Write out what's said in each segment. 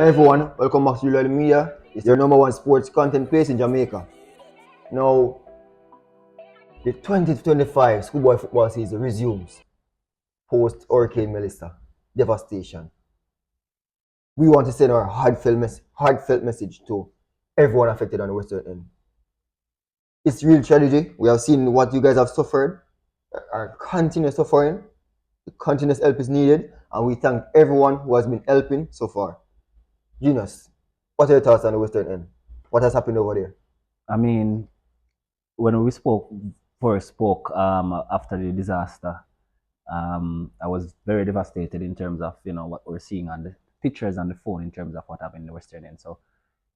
Hey everyone, welcome back to Real Media. It's your number one sports content place in Jamaica. Now, the 2025 Schoolboy football season resumes post Hurricane Melissa devastation. We want to send our heartfelt message to everyone affected on the western end. It's real tragedy. We have seen what you guys have suffered, our continuous suffering. The continuous help is needed, and we thank everyone who has been helping so far. Genius, what are your thoughts on the western end? What has happened over there? I mean, when we first spoke after the disaster, I was very devastated in terms of what we're seeing on the pictures on the phone in terms of what happened in the Western End. So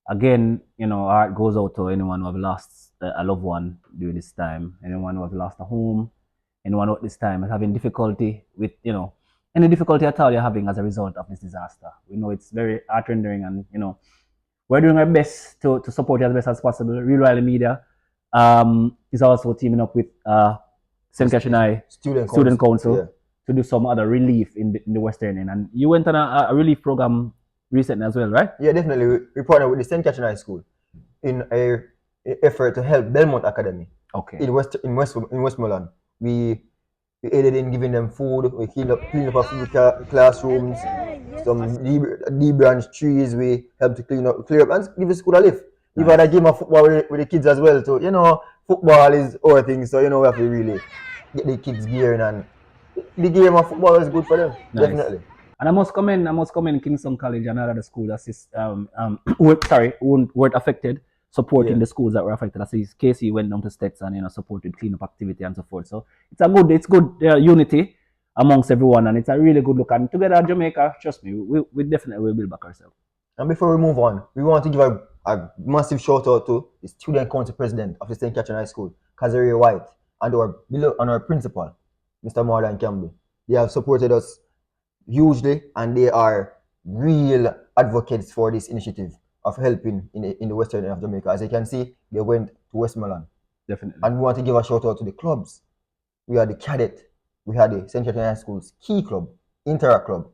again, our heart goes out to anyone who have lost a loved one during this time, anyone who have lost a home, anyone who at this time is having difficulty with any difficulty at all you're having as a result of this disaster. We know it's very heart-rending, and we're doing our best to support you as best as possible. Real Riley Media is also teaming up with St. Catherine Student Council to do some other relief in the Western End. And you went on a relief program recently as well, right? Yeah, definitely. We partnered with the St. Catherine School in a effort to help Belmont Academy. Okay. In Westmoreland. We aided in giving them food. We cleaned up a few classrooms, some branch trees. We helped to clear up and give the school a lift. We've had a game of football with the kids as well. So football is our thing. So we have to really get the kids gearing, and the game of football is good for them. Nice. Definitely. And I must commend Kingston College and other schools weren't affected, supporting the schools that were affected. I see Casey went down to Stets and supported cleanup activity and so forth. So it's good unity amongst everyone, and it's a really good look. And together at Jamaica, trust me, we definitely will build back ourselves. And before we move on, we want to give a massive shout out to the student council president of the St. Catherine High School, Kazari White, and our principal, Mr. Marlon Campbell. They have supported us hugely, and they are real advocates for this initiative of helping in the western end of Jamaica. As you can see, they went to Westmoreland. Definitely. And we want to give a shout out to the clubs. We had the Cadet, we had the St. Catherine High School's Key Club, Interact Club.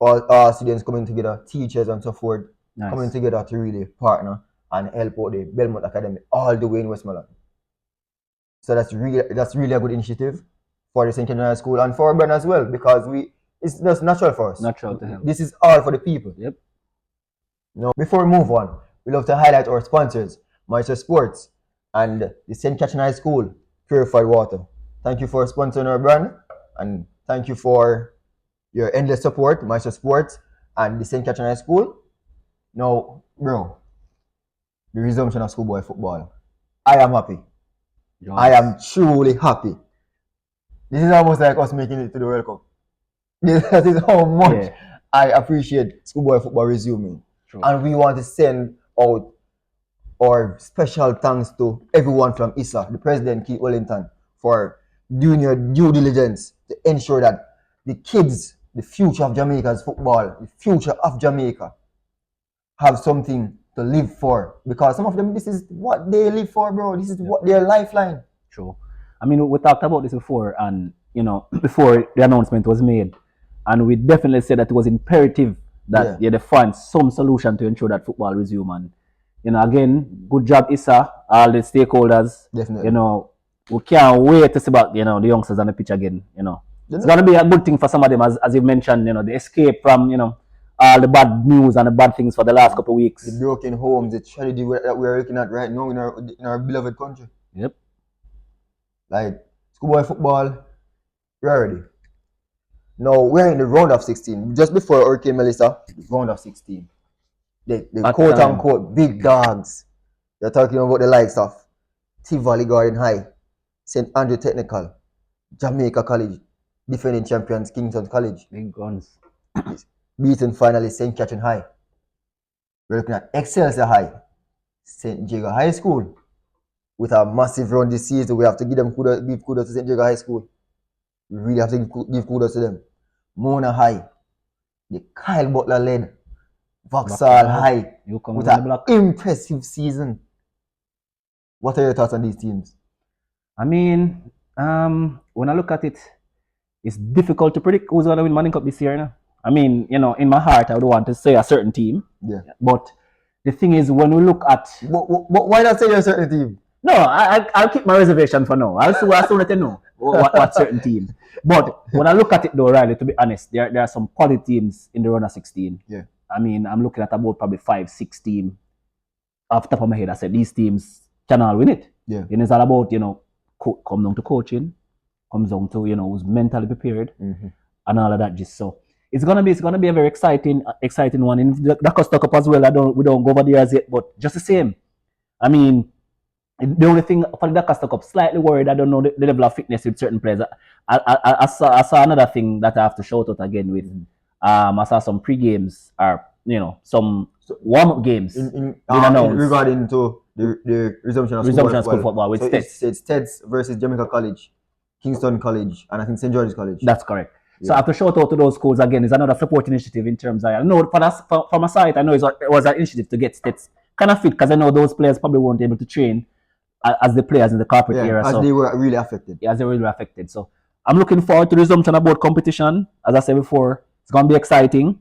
All students coming together, teachers and so forth, coming together to really partner and help out the Belmont Academy all the way in Westmoreland. So that's really a good initiative for the St. Catherine High School and for our brand as well, because it's just natural for us. Natural to help. This is all for the people. Yep. Now, before we move on, we love to highlight our sponsors, Maestro Sports and the St. Catherine High School Purified Water. Thank you for sponsoring our brand, and thank you for your endless support, Maestro Sports and the St. Catherine High School. Now, bro, the resumption of schoolboy football. I am happy. Yes. I am truly happy. This is almost like us making it to the World Cup. That is how much I appreciate schoolboy football resuming. True. And we want to send out our special thanks to everyone from ISA, the President Keith Wellington, for doing your due diligence to ensure that the kids, the future of Jamaica's football, the future of Jamaica, have something to live for. Because some of them, this is what they live for, bro. This is what their lifeline. True. I mean, we talked about this before, and before the announcement was made, and we definitely said that it was imperative that they find some solution to ensure that football resume. And again, good job, Issa, all the stakeholders. Definitely. We can't wait to see about the youngsters on the pitch again. It's gonna be a good thing for some of them, as you mentioned. The escape from all the bad news and the bad things for the last couple of weeks. The broken homes, the tragedy that we're looking at right now in our beloved country. Yep. Like schoolboy football, we're ready. Now we're in the round of 16. Just before Hurricane Melissa, the round of 16. The quote unquote big dogs. They're talking about the likes of Tivoli Garden High, St. Andrew Technical, Jamaica College, defending champions Kingston College. Big guns. Beaten finalist St. Catherine High. We're looking at Excelsior High, St. Jago High School. With a massive run this season, we have to give kudos to St. Jago High School. We really have to give kudos to them. Mona High, the Kyle Butler led Vauxhall High with an impressive season. What are your thoughts on these teams? I mean, when I look at it, it's difficult to predict who's going to win Manning Cup this year. I mean, in my heart, I would want to say a certain team. Yeah. But the thing is, when we look at... Why not say a certain team? No, I'll keep my reservation for now. I'll soon let you know what certain team. But when I look at it though, Riley, to be honest, there are some quality teams in the run of 16. Yeah. I mean, I'm looking at about probably 5-6 teams. Off the top of my head, I said these teams can all win it. Yeah. And it's all about, come down to coaching, comes down to, who's mentally prepared, and all of that. Just so it's gonna be a very exciting one. In the Costa Cup as well. We don't go over there as yet, but just the same. I mean, the only thing for the Costa Cup, slightly worried. I don't know the level of fitness with certain players. I saw another thing that I have to shout out again with. I saw some pre-games or some warm-up games regarding to the resumption of school football with Steds. It's Steds versus Jamaica College, Kingston College, and I think St. George's College. That's correct. Yeah. So I have to shout out to those schools again. It's another support initiative in terms of, I know from a side, I know it was an initiative to get Steds kind of fit, because I know those players probably weren't able to train as the players in the corporate era. As they were really affected. Yeah, as they were really affected. So I'm looking forward to the resumption of both competition. As I said before, it's going to be exciting.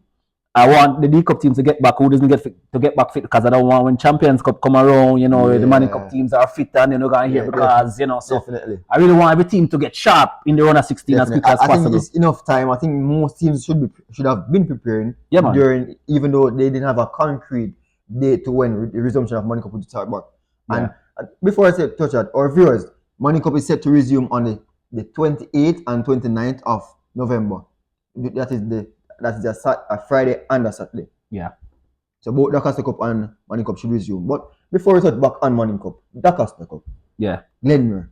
I want the D Cup team to get back. Who doesn't get fit, to get back fit? Because I don't want when Champions Cup come around, the Manning Cup teams are fit and going here because so definitely. I really want every team to get sharp in the run of 16 as quick as possible. I think it's enough time. I think most teams should have been preparing during, even though they didn't have a concrete date to when the resumption of Manning Cup would start back. And before I touch that, our viewers, Manning Cup is set to resume on the 28th and 29th of November. That is a Friday and a Saturday. Yeah. So both the Costa Cup and Manning Cup should resume. But before we touch back on Manning Cup, the Costa Cup. Yeah. Glenmuir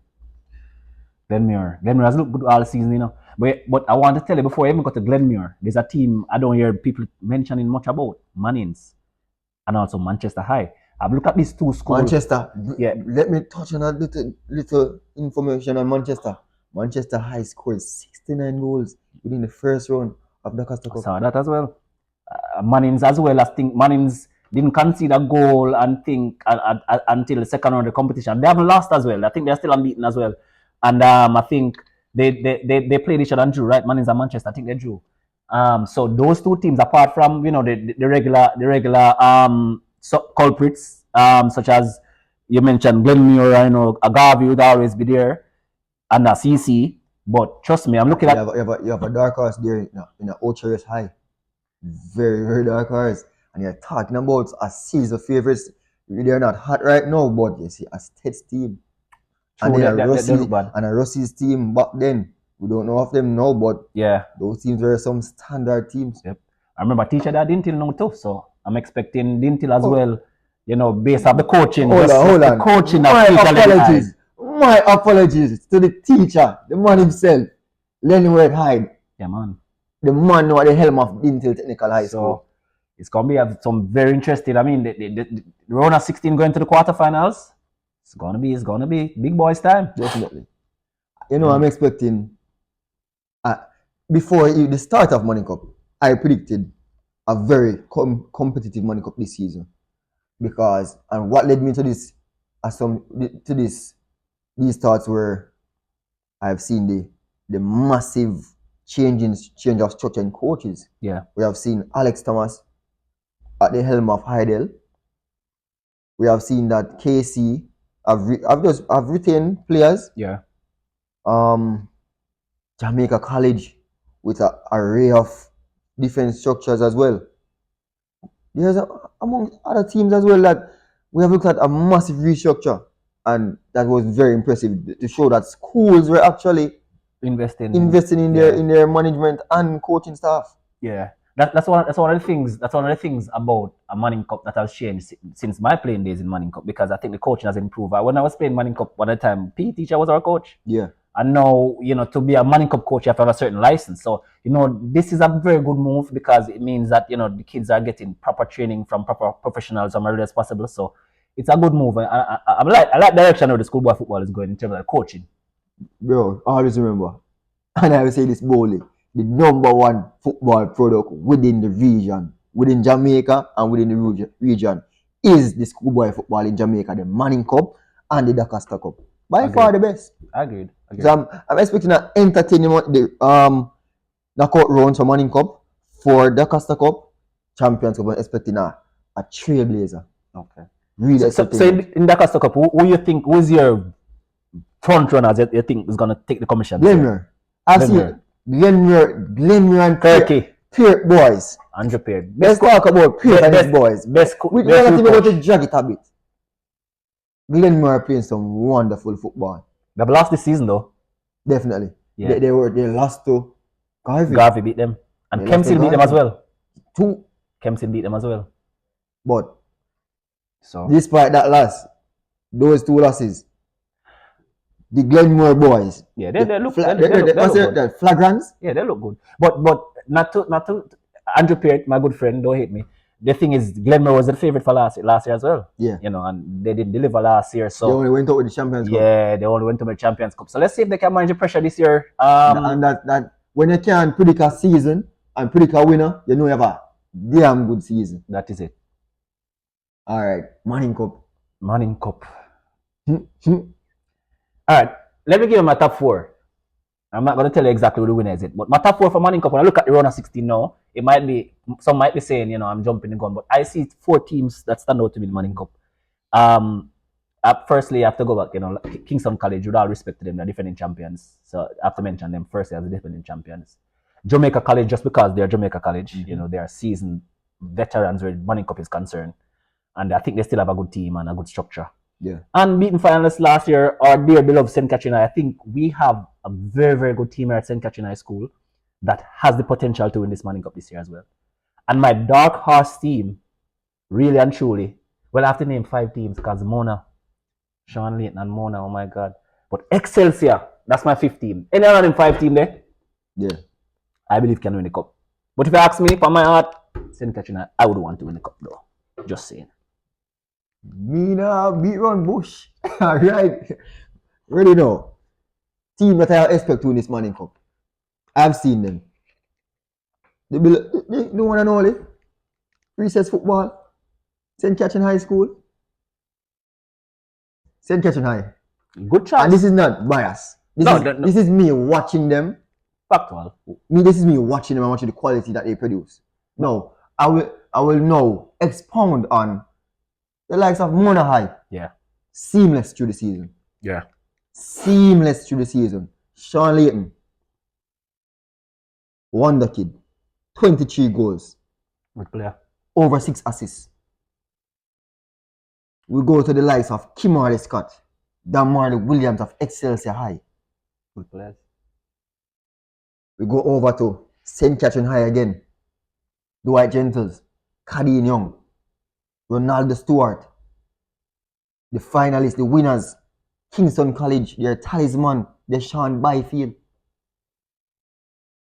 has looked good all season, But I want to tell you, before I even got to Glenmuir, there's a team I don't hear people mentioning much about, Mannings, and also Manchester High. I've looked at these two schools. Manchester. Yeah. Let me touch on a little information on Manchester. Manchester High scored 69 goals within the first round of the Costa Cup. I saw that as well. Mannings as well. I think Mannings didn't concede a goal until the second round of the competition. They haven't lost as well. I think they're still unbeaten as well. And I think they played each other and drew, right? Mannings and Manchester, I think they drew. So those two teams, apart from the regular culprits, such as you mentioned, Glenmuir, Agavi would always be there, and CC. But trust me, I'm looking at you have a dark horse there in a Ocherius High, very very dark horse, and you're talking about a series of favorites. They're not hot right now, but you see a Steds team, and a Rossi's team back then. We don't know of them now, but those teams were some standard teams. Yep. I remember teacher that Dintil now too, so I'm expecting Dintil as well. Based on the coaching. Hold on. The coaching. My apologies to the teacher, the man himself, Leonard Hyde. Yeah, man. The man now at the helm of Dintil Technical High School. So it's gonna be some very interesting. I mean, the round of 16 going to the quarterfinals. It's gonna be big boys time. Definitely. I'm expecting. Before the start of Manning Cup, I predicted a very competitive Manning Cup this season, and what led me to this, these thoughts were, I've seen the massive change of structure in coaches. Yeah, we have seen Alex Thomas at the helm of Heidel. We have seen that KC have retained players. Yeah. Jamaica College with an array of defense structures as well. There's among other teams as well that we have looked at a massive restructure, and that was very impressive to show that schools were actually investing in their management and coaching staff. Yeah, that's one of the things. That's one of the things about a Manning Cup that has changed since my playing days in Manning Cup, because I think the coaching has improved. When I was playing Manning Cup, one of the time, PE teacher was our coach. Yeah. And now, to be a Manning Cup coach, you have to have a certain license. So, this is a very good move, because it means that, the kids are getting proper training from proper professionals as early as possible. So, it's a good move. I like the direction of the schoolboy football is going in terms of coaching. Bro, always remember, and I will say this boldly, the number one football product within the region, within Jamaica and within the region, is the schoolboy football in Jamaica, the Manning Cup and the Costa Cup. By far the best. Agreed. So I'm expecting an entertaining knockout round for Manning Cup, For the Costa Cup, Champions Cup, I'm expecting a trailblazer. Okay. Really So expecting it. in the Costa Cup, who you think, who's your front runners that you think is going to take the commission? Glenmuir. I've seen Glenmuir and Turkey. Peart boys. Andrew Peart. Let's talk about Peart and his boys. We don't think about to drag it a bit. Glenmuir playing some wonderful football. They've lost this season though. Definitely. Yeah. They lost to Garvey. Garvey beat them. And They lost to Kempsey beat them as well. Two. Kempsey beat them as well. But So despite that loss, those two losses, the Glenmuir boys, yeah, they look good. Flagrants. Yeah, they look good. But not to Andrew Peart, my good friend, don't hate me. The thing is, Glenmuir was the favorite for last year as well. Yeah. You know, and they didn't deliver last year. So they only went out with the Champions Cup. Yeah, they only went to the Champions Cup. So let's see if they can manage the pressure this year. And that when you can predict a season and predict a winner, you know you have a damn good season. That is it. All right, Manning Cup. All right, let me give you my top four. I'm not going to tell you exactly who the winner is, but my top four for Manning Cup, when I look at the round of 16 now, it might be, some might be saying, you know, I'm jumping the gun, but I see 4 teams that stand out to me in the Manning Cup. Firstly, I have to go back, you know, Kingston College, with all respect to them, they're defending champions. So I have to mention them firstly as the defending champions. Jamaica College, just because they're Jamaica College, you know, they are seasoned veterans where Manning Cup is concerned. And I think they still have a good team and a good structure. Yeah. Unbeaten finalists last year, our dear beloved St. Catherine. I think we have a very, very good team here at St. Catherine High School that has the potential to win this Manning Cup this year as well. And my dark horse team, really and truly, well, I have to name 5 teams because Mona, Sean Layton and Mona, oh my God. But Excelsior, that's my 5th team. Any other than 5 team there? Yeah. I believe can win the cup. But if you ask me, for my heart, St. Catherine, I would want to win the cup though. Just saying. Me now beat Ron Bush. Alright. Really know. Team that I expect to win this Manning Cup. I've seen them. They don't want to know it. Recess football. St. Catherine High School. St. Catherine High. Good chance. And this is not bias. This is me watching them. Factual. This is me watching them and watching the quality that they produce. No, I will now expound on the likes of Mona High. Yeah. Seamless through the season. Yeah. Seamless through the season. Sean Layton. Wonder Kid. 23 goals. Good player. Over 6 assists. We go to the likes of Kimberly Scott. Damarley Williams of Excelsior High. Good players. We go over to St. Catherine High again. Dwight Gentles. Cadine Young. Ronaldo Stewart. The finalists, the winners. Kingston College, their talisman, Deshaun Byfield.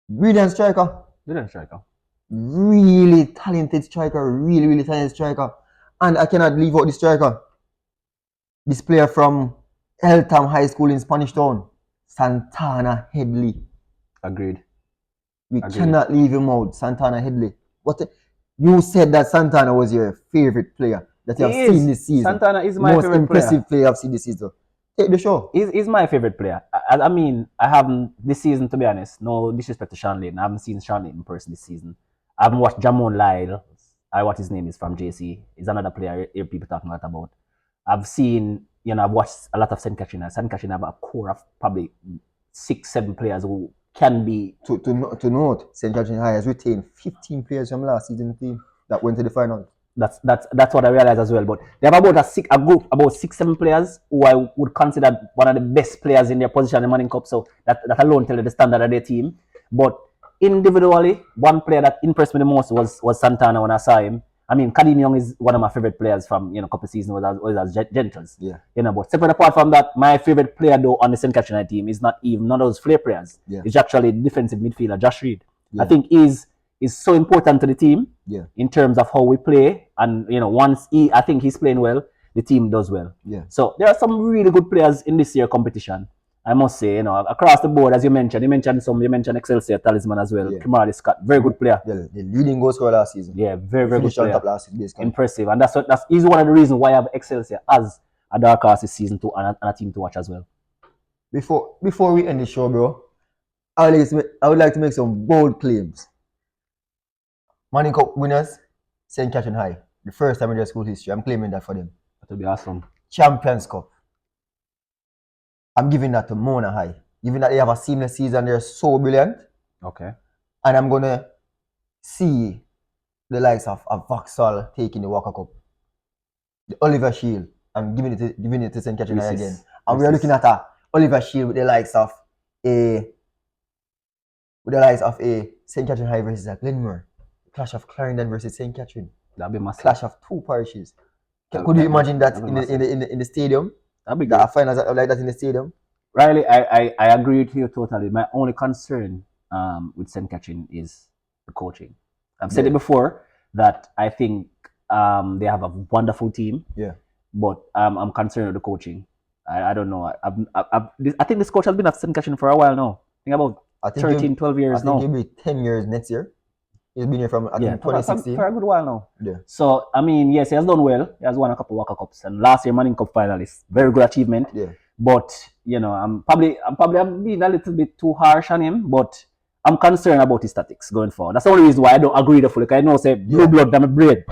Brilliant striker. Really talented striker. Really talented striker. And I cannot leave out the striker. This player from Eltham High School in Spanish Town. Santana Headley. Agreed. We cannot leave him out. Santana Headley. You said that Santana was your favorite player that you have seen this season. Santana is my favorite player. Most impressive player I've seen this season. Take the show. He's my favorite player. I mean, I haven't this season, to be honest. No disrespect to Sean Layton. I haven't seen Sean Layton in person this season. I haven't watched Jamon Lyle. What his name is from JC. He's another player here people talking a lot about. I've seen, I've watched a lot of St. Catherine. St. Catherine have a core of probably 6-7 players who can be. To note, St. Catherine High has retained 15 players from last season team that went to the final. That's what I realized as well. But they have about a group, about 6-7 players who I would consider one of the best players in their position in the Manning Cup. So that alone tells you the standard of their team. But individually, one player that impressed me the most was Santana when I saw him. I mean, Kadim Young is one of my favorite players from a couple of seasons was as Gentles. Yeah. But separate apart from that, my favorite player though on the St. Catherine team is not even none of those flair players. Yeah. It's actually defensive midfielder Josh Reed. Yeah. I think is so important to the team. Yeah. In terms of how we play, and once I think he's playing well, the team does well. Yeah. So there are some really good players in this year competition. I must say, across the board, as you mentioned Excelsior talisman as well. Yeah. Kimberly Scott, very good player. Yeah, the leading goal scorer last season. Yeah, very good player. Top last season, impressive, and that's is one of the reasons why I have Excelsior as a dark horse this season too, and a team to watch as well. Before we end the show, bro, I would like to make some bold claims. Money Cup winners, St. Catherine High. The first time in their school history. I'm claiming that for them. That would be awesome. Champions Cup. I'm giving that to Mona High. Given that they have a seamless season, they're so brilliant. Okay. And I'm going to see the likes of Vauxhall taking the Walker Cup. The Oliver Shield. I'm giving it to St. Catherine High again. And we are looking at a Oliver Shield with the likes of a St. Catherine High versus a Glenmore. Clash of Clarendon versus St. Catherine. That'd be massive. Clash of two parishes. Could you imagine that in the stadium? That'd be good. Finals like that in the stadium? Riley, I agree with you totally. My only concern with St. Catherine is the coaching. I've said it before that I think they have a wonderful team. Yeah. But I'm concerned with the coaching. I don't know. I think this coach has been at St. Catherine for a while now. I think about 13, 12 years now. I think he'll be 10 years next year. He's been here from, I think, 2016. For a good while now. Yeah. So, I mean, yes, he has done well. He has won a couple of Walker Cups. And last year, Manning Cup finalist. Very good achievement. Yeah. But, you know, I'm being a little bit too harsh on him. But I'm concerned about his statics going forward. That's the only reason why I don't agree with it. I know, say, blue blood, I'm a braid.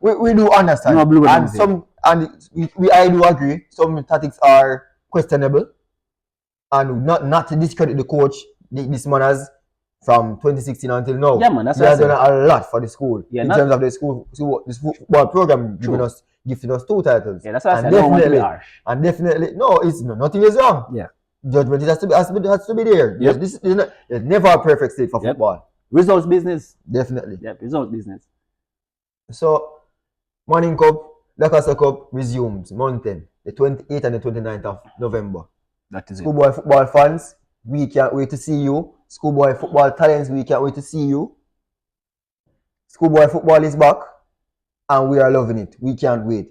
We do understand. No, blue blood, I do agree. Some tactics are questionable. And not to discredit the coach, this man has from 2016 until now. Yeah, man, that's he has done a lot for the school. Yeah, in terms of the school, this football program giving us 2 titles. Yeah, that's what I said. I don't want to be harsh. And definitely, nothing is wrong. Yeah. Judgment has to be there. Yep. There's never a perfect state for football. Results business. Definitely. Yep, results business. So, Morning Cup, Lakasa Cup resumes Mountain, the 28th and the 29th of November. That is Schoolboy football fans, we can't wait to see you. Schoolboy football talents, we can't wait to see you. Schoolboy football is back, and we are loving it. We can't wait.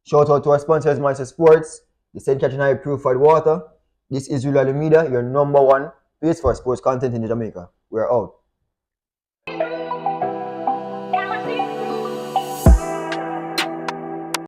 Shout out to our sponsors, Master Sports, the St. Catherine High Purified Water. This is Real Media, your #1 place for sports content in Jamaica. We are out.